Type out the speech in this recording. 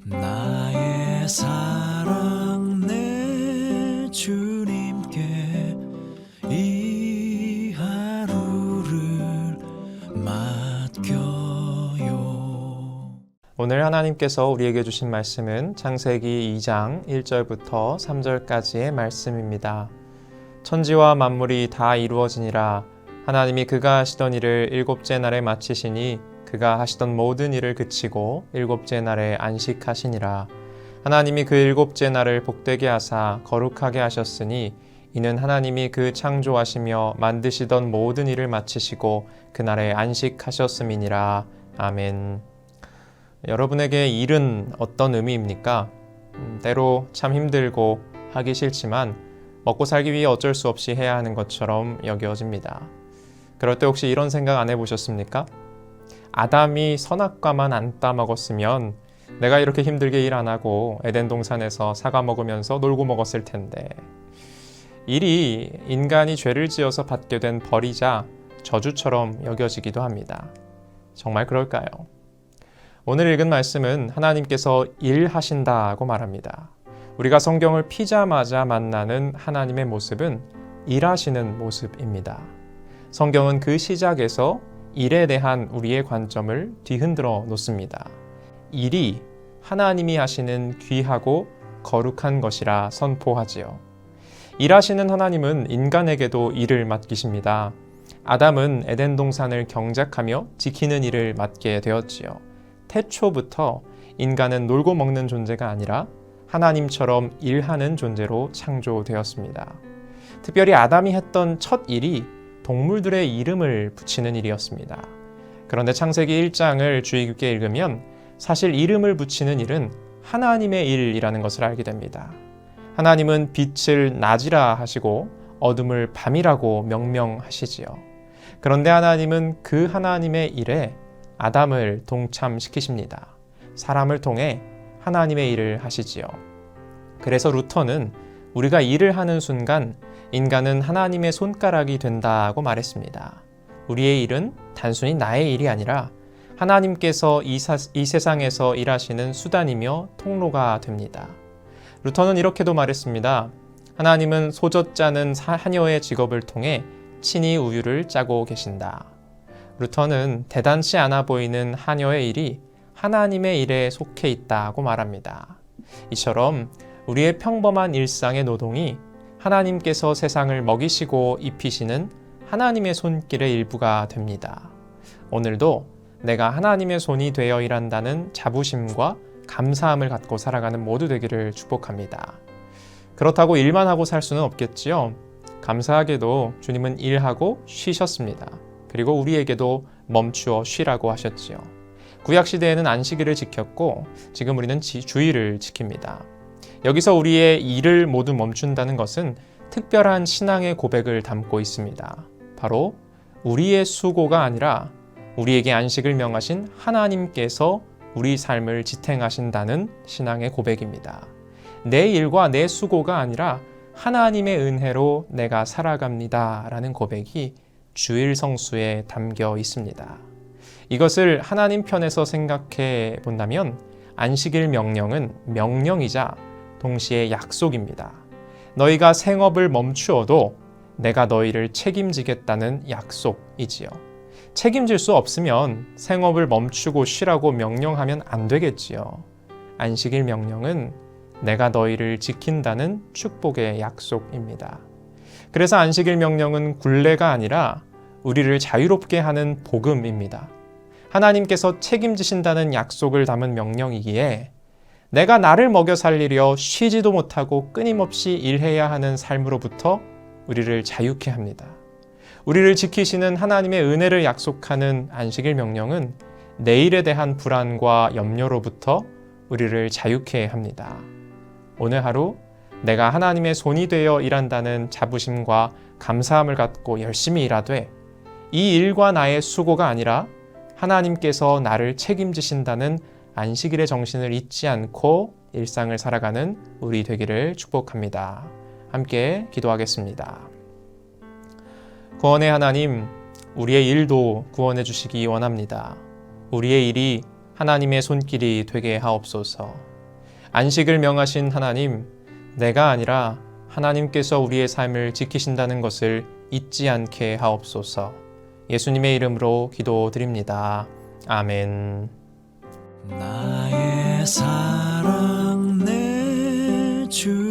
나의 사랑 내 주님께 이 하루를 맡겨요. 오늘 하나님께서 우리에게 주신 말씀은 창세기 2장 1절부터 3절까지의 말씀입니다. 천지와 만물이 다 이루어지니라. 하나님이 그가 하시던 일을 일곱째 날에 마치시니 그가 하시던 모든 일을 그치고 일곱째 날에 안식하시니라. 하나님이 그 일곱째 날을 복되게 하사 거룩하게 하셨으니 이는 하나님이 그 창조하시며 만드시던 모든 일을 마치시고 그날에 안식하셨음이니라. 아멘. 여러분에게 일은 어떤 의미입니까? 때로 참 힘들고 하기 싫지만 먹고 살기 위해 어쩔 수 없이 해야 하는 것처럼 여겨집니다. 그럴 때 혹시 이런 생각 안 해보셨습니까? 아담이 선악과만 안 따먹었으면 내가 이렇게 힘들게 일 안 하고 에덴 동산에서 사과 먹으면서 놀고 먹었을 텐데. 일이 인간이 죄를 지어서 받게 된 벌이자 저주처럼 여겨지기도 합니다. 정말 그럴까요? 오늘 읽은 말씀은 하나님께서 일하신다고 말합니다. 우리가 성경을 피자마자 만나는 하나님의 모습은 일하시는 모습입니다. 성경은 그 시작에서 일에 대한 우리의 관점을 뒤흔들어 놓습니다. 일이 하나님이 하시는 귀하고 거룩한 것이라 선포하지요. 일하시는 하나님은 인간에게도 일을 맡기십니다. 아담은 에덴 동산을 경작하며 지키는 일을 맡게 되었지요. 태초부터 인간은 놀고 먹는 존재가 아니라 하나님처럼 일하는 존재로 창조되었습니다. 특별히 아담이 했던 첫 일이 동물들의 이름을 붙이는 일이었습니다. 그런데 창세기 1장을 주의 깊게 읽으면 사실 이름을 붙이는 일은 하나님의 일이라는 것을 알게 됩니다. 하나님은 빛을 낮이라 하시고 어둠을 밤이라고 명명하시지요. 그런데 하나님은 그 하나님의 일에 아담을 동참시키십니다. 사람을 통해 하나님의 일을 하시지요. 그래서 루터는 우리가 일을 하는 순간 인간은 하나님의 손가락이 된다고 말했습니다. 우리의 일은 단순히 나의 일이 아니라 하나님께서 이 세상에서 일하시는 수단이며 통로가 됩니다. 루터는 이렇게도 말했습니다. 하나님은 소젖 짜는 하녀의 직업을 통해 친히 우유를 짜고 계신다. 루터는 대단치 않아 보이는 하녀의 일이 하나님의 일에 속해 있다고 말합니다. 이처럼 우리의 평범한 일상의 노동이 하나님께서 세상을 먹이시고 입히시는 하나님의 손길의 일부가 됩니다. 오늘도 내가 하나님의 손이 되어 일한다는 자부심과 감사함을 갖고 살아가는 모두 되기를 축복합니다. 그렇다고 일만 하고 살 수는 없겠지요. 감사하게도 주님은 일하고 쉬셨습니다. 그리고 우리에게도 멈추어 쉬라고 하셨지요. 구약시대에는 안식일을 지켰고 지금 우리는 주일을 지킵니다. 여기서 우리의 일을 모두 멈춘다는 것은 특별한 신앙의 고백을 담고 있습니다. 바로 우리의 수고가 아니라 우리에게 안식을 명하신 하나님께서 우리 삶을 지탱하신다는 신앙의 고백입니다. 내 일과 내 수고가 아니라 하나님의 은혜로 내가 살아갑니다 라는 고백이 주일 성수에 담겨 있습니다. 이것을 하나님 편에서 생각해 본다면 안식일 명령은 명령이자 동시에 약속입니다. 너희가 생업을 멈추어도 내가 너희를 책임지겠다는 약속이지요. 책임질 수 없으면 생업을 멈추고 쉬라고 명령하면 안 되겠지요. 안식일 명령은 내가 너희를 지킨다는 축복의 약속입니다. 그래서 안식일 명령은 굴레가 아니라 우리를 자유롭게 하는 복음입니다. 하나님께서 책임지신다는 약속을 담은 명령이기에 내가 나를 먹여 살리려 쉬지도 못하고 끊임없이 일해야 하는 삶으로부터 우리를 자유케 합니다. 우리를 지키시는 하나님의 은혜를 약속하는 안식일 명령은 내일에 대한 불안과 염려로부터 우리를 자유케 합니다. 오늘 하루 내가 하나님의 손이 되어 일한다는 자부심과 감사함을 갖고 열심히 일하되 이 일과 나의 수고가 아니라 하나님께서 나를 책임지신다는 안식일의 정신을 잊지 않고 일상을 살아가는 우리 되기를 축복합니다. 함께 기도하겠습니다. 구원의 하나님, 우리의 일도 구원해 주시기 원합니다. 우리의 일이 하나님의 손길이 되게 하옵소서. 안식을 명하신 하나님, 내가 아니라 하나님께서 우리의 삶을 지키신다는 것을 잊지 않게 하옵소서. 예수님의 이름으로 기도드립니다. 아멘. 나의 사랑 내 주